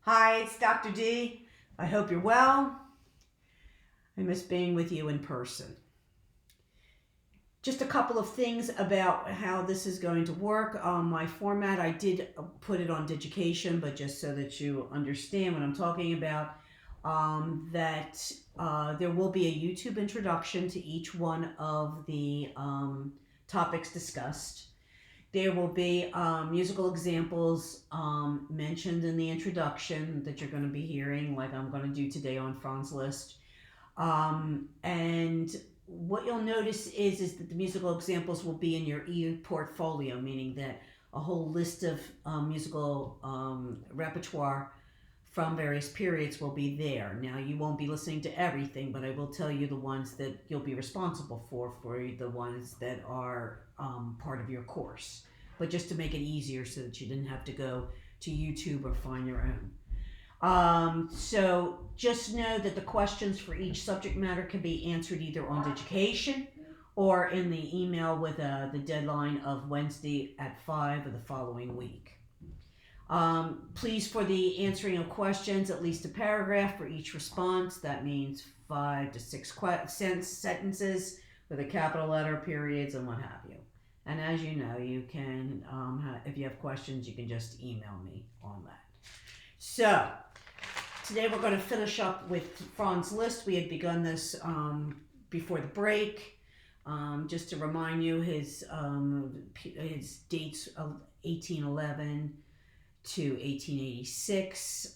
Hi, it's Dr. D. I hope you're well. I miss being with you in person. Just a couple of things about how this is going to work. My format, I did put it on Digication, but just so that you understand what I'm talking about, there will be a YouTube introduction to each one of the topics discussed. There will be musical examples mentioned in the introduction that you're going to be hearing, like I'm going to do today on Franz Liszt. And what you'll notice is that the musical examples will be in your e-portfolio, meaning that a whole list of musical repertoire from various periods will be there. Now, you won't be listening to everything, but I will tell you the ones that you'll be responsible for the ones that are part of your course. But just to make it easier so that you didn't have to go to YouTube or find your own. So just know that the questions for each subject matter can be answered either on Digication or in the email with the deadline of Wednesday at 5 of the following week. Please, for the answering of questions, at least a paragraph for each response. That means 5 to 6 sentences with a capital letter, periods, and what have you. And as you know, you can, if you have questions, you can just email me on that. So, today we're going to finish up with Franz Liszt. We had begun this before the break. Just to remind you, his dates of 1811 to 1886.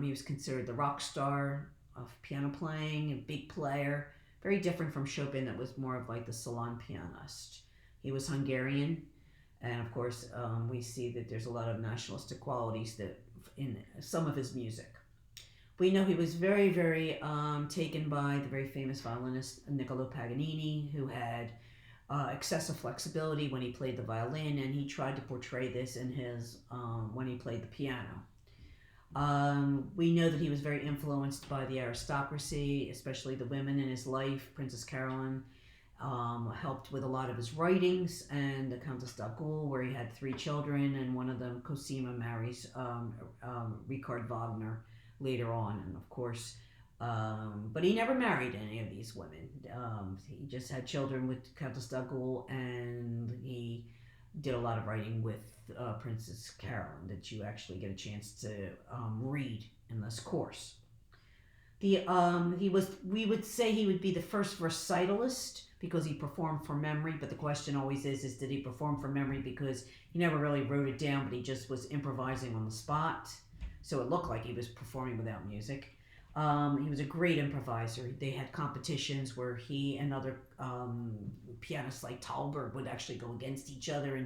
He was considered the rock star of piano playing, a big player. Very different from Chopin, that was more of like the salon pianist. He was Hungarian, and of course, we see that there's a lot of nationalistic qualities that in some of his music. We know he was very, very taken by the very famous violinist Niccolo Paganini, who had excessive flexibility when he played the violin, and he tried to portray this in his when he played the piano. We know that he was very influenced by the aristocracy, especially the women in his life. Princess Caroline helped with a lot of his writings, and the Countess d'Agoult, where he had 3 children, and one of them, Cosima, marries Richard Wagner later on, and of course, but he never married any of these women. He just had children with Countess d'Agoult, and he did a lot of writing with Princess Caroline that you actually get a chance to read in this course. We would say he would be the first recitalist because he performed from memory, but the question always is did he perform from memory because he never really wrote it down, but he just was improvising on the spot, so it looked like he was performing without music. He was a great improviser. They had competitions where he and other pianists like Thalberg would actually go against each other,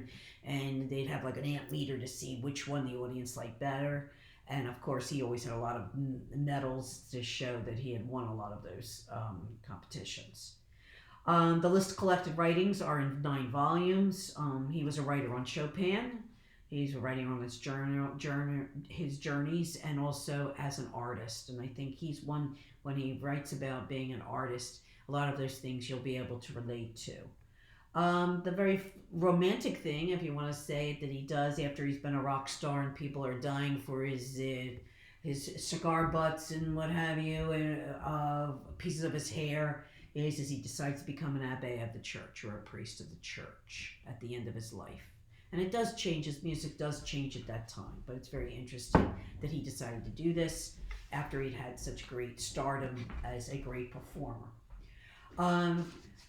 and they'd have like an ant meter to see which one the audience liked better. And of course, he always had a lot of medals to show that he had won a lot of those competitions. The Liszt collected writings are in 9 volumes. He was a writer on Chopin. He's writing on his his journeys, and also as an artist. And I think he's one, when he writes about being an artist, a lot of those things you'll be able to relate to. The very romantic thing, if you want to say it, that he does after he's been a rock star and people are dying for his cigar butts and what have you, and pieces of his hair, is he decides to become an abbé of the church or a priest of the church at the end of his life. And it does change, his music does change at that time, but it's very interesting that he decided to do this after he'd had such great stardom as a great performer.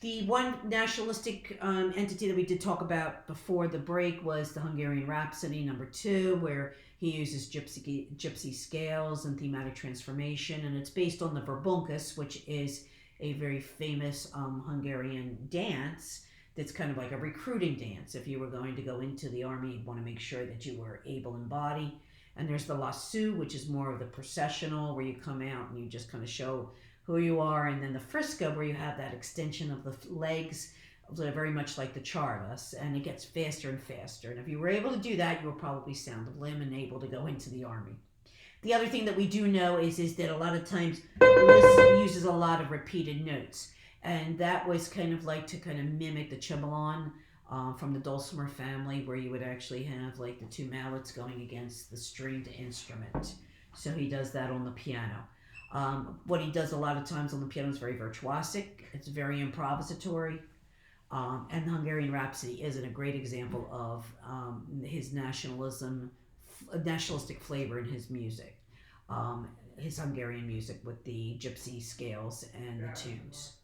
The one nationalistic entity that we did talk about before the break was the Hungarian Rhapsody #2, where he uses gypsy scales and thematic transformation, and it's based on the Verbunkus, which is a very famous Hungarian dance that's kind of like a recruiting dance. If you were going to go into the army, you'd want to make sure that you were able in body. And there's the lasso, which is more of the processional, where you come out and you just kind of show who you are. And then the frisco, where you have that extension of the legs, very much like the chardas, and it gets faster and faster. And if you were able to do that, you were probably sound of limb and able to go into the army. The other thing that we do know is that a lot of times Liszt uses a lot of repeated notes. And that was kind of like to kind of mimic the cimbalom from the dulcimer family, where you would actually have like the 2 mallets going against the stringed instrument So he does that on the piano. What he does a lot of times on the piano is very virtuosic. It's very improvisatory. And the Hungarian Rhapsody isn't a great example of his nationalistic flavor in his music. His Hungarian music with the gypsy scales and the tunes.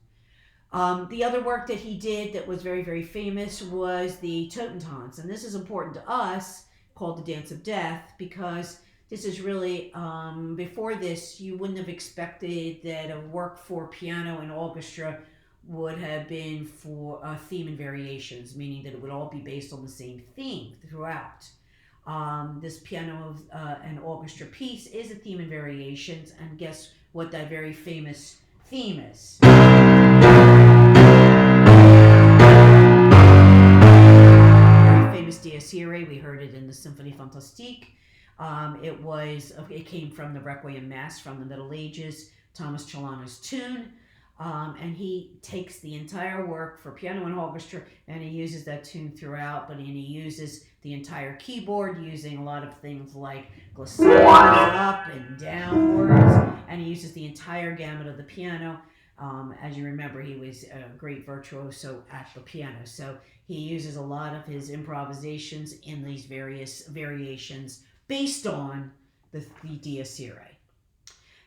The other work that he did that was very, very famous was the Totentanz. And this is important to us, called the Dance of Death, because this is really, before this, you wouldn't have expected that a work for piano and orchestra would have been for theme and variations, meaning that it would all be based on the same theme throughout. This piano and orchestra piece is a theme and variations, and guess what that very famous theme is? Very famous Dies Irae. We heard it in the Symphonie Fantastique. It came from the Requiem Mass from the Middle Ages, Thomas Cellano's tune. And he takes the entire work for piano and orchestra and he uses that tune throughout, but he uses the entire keyboard using a lot of things like glissando up and downwards, and he uses the entire gamut of the piano. As you remember, he was a great virtuoso at the piano, so he uses a lot of his improvisations in these various variations based on the Dies Irae.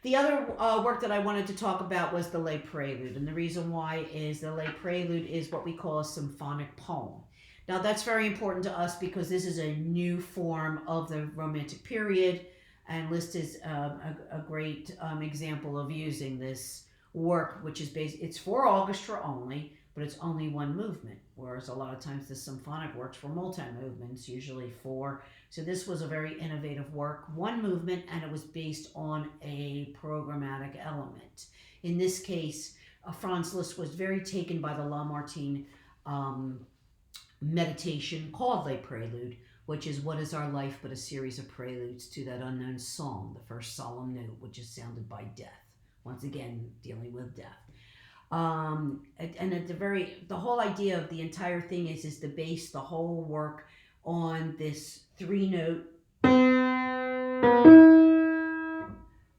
The other work that I wanted to talk about was the Lay Prelude, and the reason why is the Lay Prelude is what we call a symphonic poem. Now that's very important to us because this is a new form of the Romantic period, and Liszt is a great example of using this work, which is it's for orchestra only, but it's only one movement, whereas a lot of times the symphonic works for multi-movements, usually four. So this was a very innovative work, one movement, and it was based on a programmatic element. In this case, Franz Liszt was very taken by the Lamartine meditation called Lay Prelude, which is what is our life but a series of preludes to that unknown song, the first solemn note, which is sounded by death. Once again, dealing with death. And at the whole idea of the entire thing is to base the whole work on this 3-note.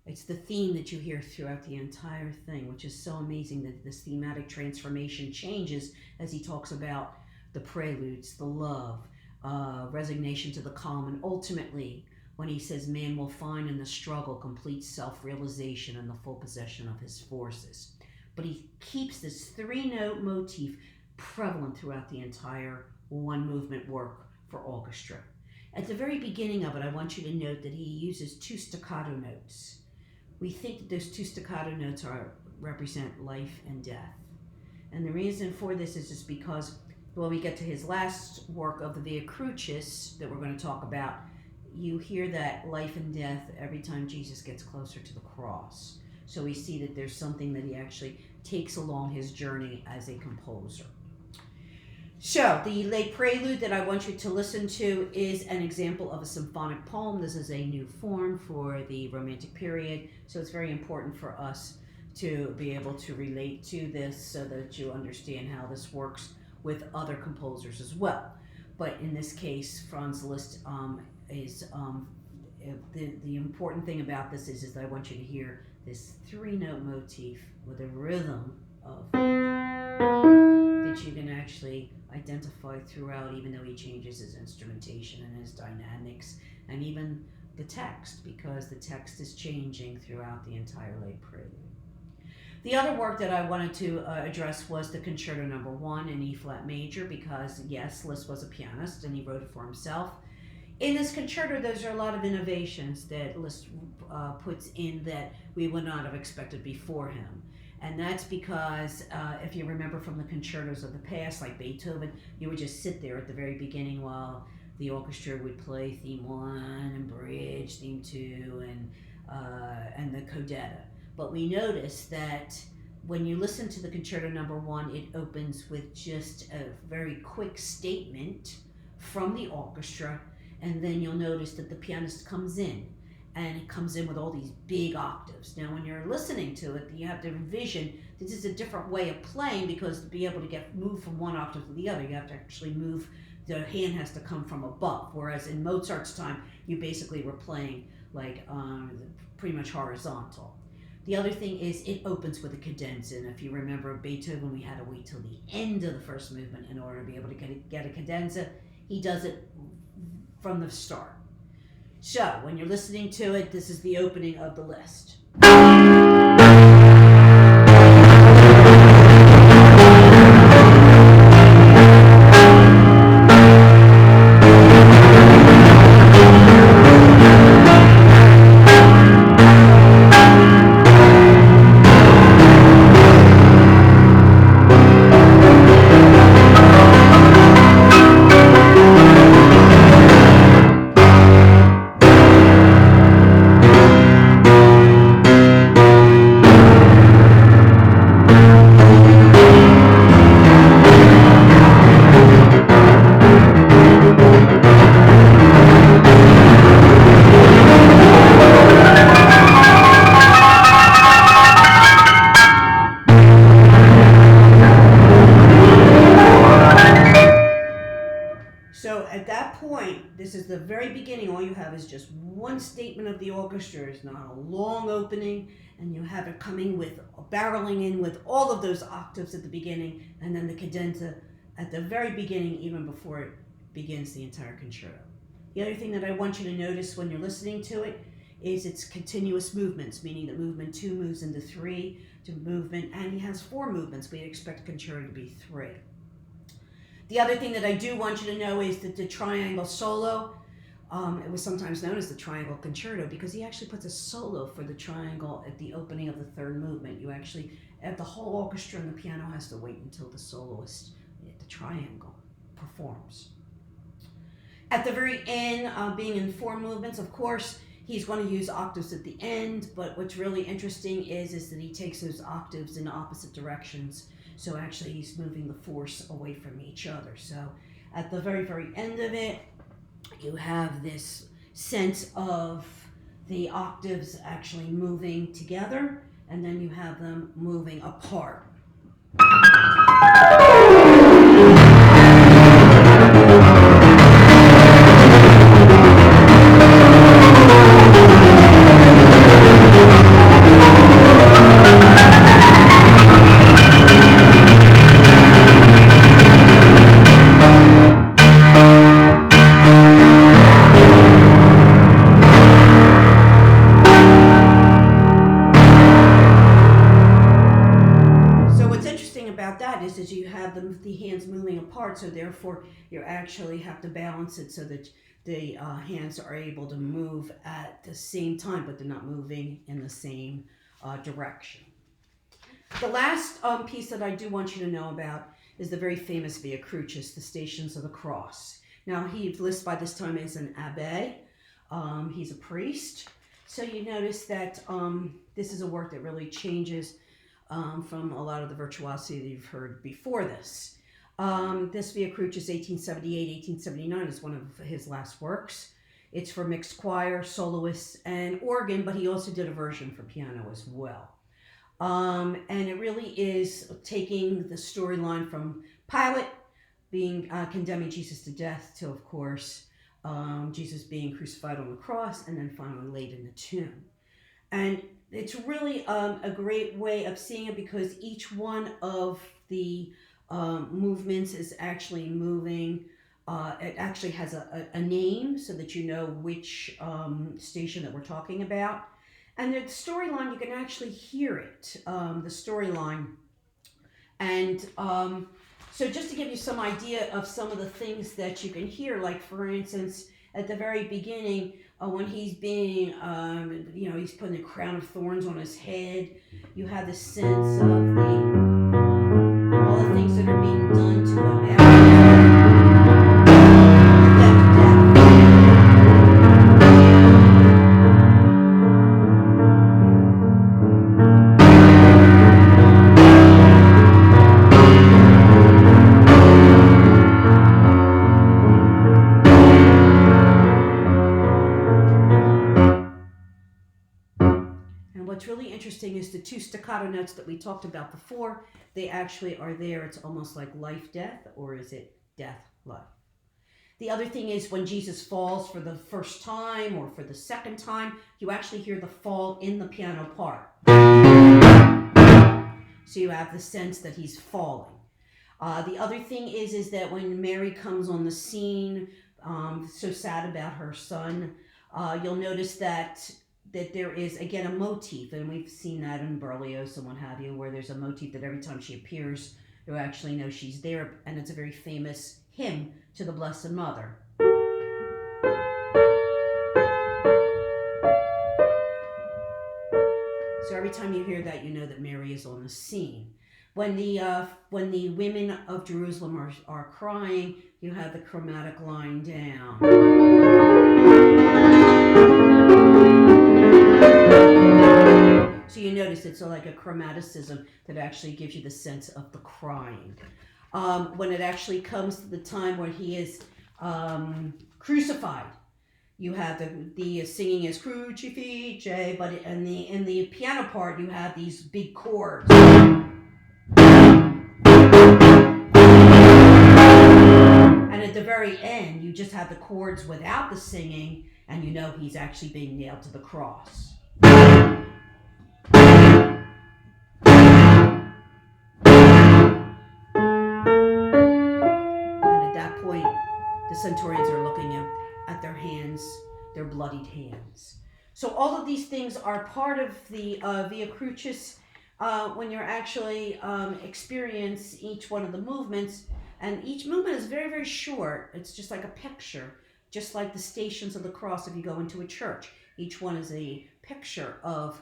It's the theme that you hear throughout the entire thing, which is so amazing that this thematic transformation changes as he talks about the preludes, the love, resignation to the calm, and ultimately when he says man will find in the struggle complete self-realization and the full possession of his forces. But he keeps this 3-note motif prevalent throughout the entire one-movement work for orchestra. At the very beginning of it, I want you to note that he uses 2 staccato notes. We think that those 2 staccato notes represent life and death. And the reason for this is just because when we get to his last work of the Via Crucis that we're going to talk about, you hear that life and death every time Jesus gets closer to the cross. So we see that there's something that he actually takes along his journey as a composer. So the Lay Prelude that I want you to listen to is an example of a symphonic poem. This is a new form for the Romantic period, so it's very important for us to be able to relate to this so that you understand how this works with other composers as well. But in this case, Franz Liszt is the important thing about this is that I want you to hear this 3-note motif with a rhythm of that you can actually identify throughout, even though he changes his instrumentation and his dynamics and even the text, because the text is changing throughout the entire Lay Prelude. The other work that I wanted to address was the Concerto No. 1 in E-flat major, because yes, Liszt was a pianist and he wrote it for himself. In this concerto, there's a lot of innovations that Liszt puts in that we would not have expected before him. And that's because, if you remember from the concertos of the past, like Beethoven, you would just sit there at the very beginning while the orchestra would play theme 1 and bridge, theme 2, and the codetta. But we notice that when you listen to the Concerto No. 1, it opens with just a very quick statement from the orchestra, and then you'll notice that the pianist comes in, and it comes in with all these big octaves. Now, when you're listening to it, you have to envision this is a different way of playing, because to be able to move from one octave to the other, you have to actually move the hand has to come from above. Whereas in Mozart's time, you basically were playing like pretty much horizontal. The other thing is it opens with a cadenza, and if you remember Beethoven, we had to wait till the end of the first movement in order to be able to get a cadenza. He does it from the start. So when you're listening to it, this is the opening of the Liszt. So at that point, this is the very beginning. All you have is just one statement of the orchestra. It's not a long opening, and you have it coming with barreling in with all of those octaves at the beginning, and then the cadenza at the very beginning, even before it begins the entire concerto. The other thing that I want you to notice when you're listening to it is its continuous movements, meaning that movement 2 moves into 3 to movement, and he has 4 movements. We'd expect a concerto to be 3. The other thing that I do want you to know is that the triangle solo, it was sometimes known as the triangle concerto because he actually puts a solo for the triangle at the opening of the 3rd movement. You actually, the whole orchestra and the piano has to wait until the soloist at the triangle performs. At the very end, being in 4 movements, of course, he's going to use octaves at the end, but what's really interesting is that he takes those octaves in opposite directions. So actually he's moving the force away from each other. So at the very, very end of it, you have this sense of the octaves actually moving together, and then you have them moving apart. Is you have the hands moving apart, so therefore you actually have to balance it so that the hands are able to move at the same time, but they're not moving in the same direction. The last piece that I do want you to know about is the very famous Via Crucis, the Stations of the Cross. Now, Liszt by this time is an abbé. He's a priest. So you notice that this is a work that really changes from a lot of the virtuosity that you've heard before this. This Via Crucis 1878-1879 is one of his last works. It's for mixed choir, soloists, and organ, but he also did a version for piano as well. And it really is taking the storyline from Pilate being condemning Jesus to death to, of course, Jesus being crucified on the cross and then finally laid in the tomb. And it's really a great way of seeing it because each one of the movements is actually moving. It actually has a name so that you know which station that we're talking about. And the storyline, you can actually hear it, the storyline. And so just to give you some idea of some of the things that you can hear, like for instance, at the very beginning, when he's being, he's putting a crown of thorns on his head, you have the sense of all the things that are being done to him What's really interesting is the 2 staccato notes that we talked about before, they actually are there. It's almost like life, death, or is it death, life? The other thing is when Jesus falls for the first time or for the second time, you actually hear the fall in the piano part. So you have the sense that he's falling. The other thing is that when Mary comes on the scene, so sad about her son, you'll notice that there is again a motif, and we've seen that in Berlioz and what have you, where there's a motif that every time she appears, you actually know she's there, and it's a very famous hymn to the Blessed Mother. So every time you hear that, you know that Mary is on the scene. When the women of Jerusalem are crying, you have the chromatic line down. So you notice it's like a chromaticism that actually gives you the sense of the crying. When it actually comes to the time when he is crucified, you have the singing is crucifice, but in the piano part you have these big chords. And at the very end, you just have the chords without the singing, and you know he's actually being nailed to the cross. And at that point, the centurions are looking at their hands, their bloodied hands. So all of these things are part of the Via Crucis when you're actually experience each one of the movements. And each movement is very, very short. It's just like a picture, just like the Stations of the Cross if you go into a church. Each one is a picture of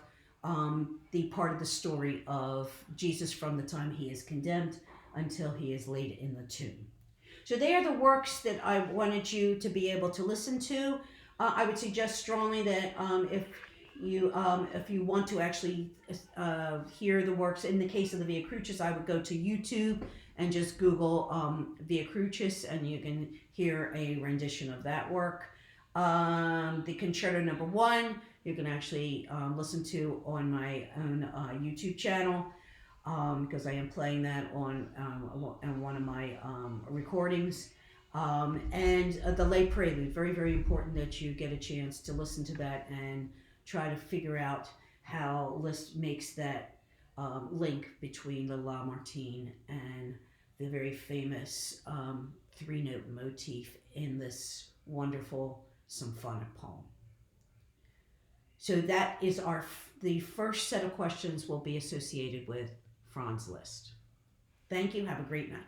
the part of the story of Jesus from the time he is condemned until he is laid in the tomb. So they are the works that I wanted you to be able to listen to. I would suggest strongly that if you want to actually hear the works, in the case of the Via Crucis, I would go to YouTube and just Google Via Crucis, and you can hear a rendition of that work. The Concerto No. 1, you can actually listen to on my own YouTube channel, because I am playing that on one of my recordings. And the Lay Prelude, very, very important that you get a chance to listen to that and try to figure out how Liszt makes that link between the Lamartine and the very famous three-note motif in this wonderful symphonic poem. So that is the first set of questions will be associated with Franz Liszt. Thank you. Have a great night.